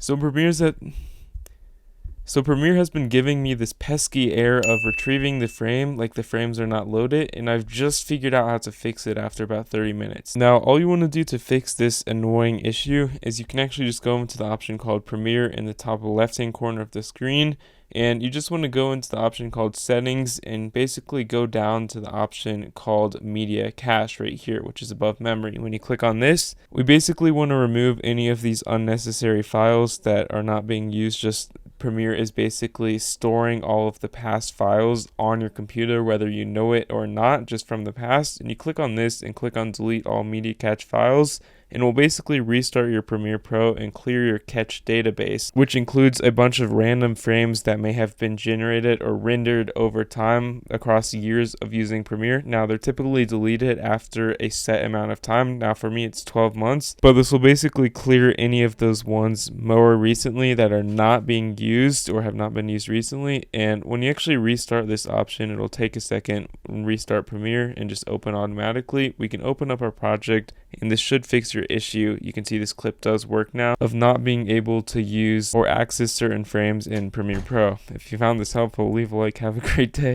So Premiere has been giving me this pesky error of retrieving the frame, like the frames are not loaded, and I've just figured out how to fix it after about 30 minutes. Now, all you want to do to fix this annoying issue is you can actually just go into the option called Premiere in the top left-hand corner of the screen, and you just want to go into the option called Settings and basically go down to the option called Media Cache right here, which is above Memory. When you click on this, we basically want to remove any of these unnecessary files that are not being used. Just Premiere is basically storing all of the past files on your computer, whether you know it or not, just from the past. And you click on this and click on Delete All Media Cache Files, and will basically restart your Premiere Pro and clear your cache database, which includes a bunch of random frames that may have been generated or rendered over time across years of using Premiere. Now, they're typically deleted after a set amount of time. Now, for me, it's 12 months, but this will basically clear any of those ones more recently that are not being used or have not been used recently. And when you actually restart this option, it'll take a second and restart Premiere and just open automatically. We can open up our project, and this should fix your issue. You can see this clip does work now of not being able to use or access certain frames in Premiere Pro. If you found this helpful, leave a like. Have a great day.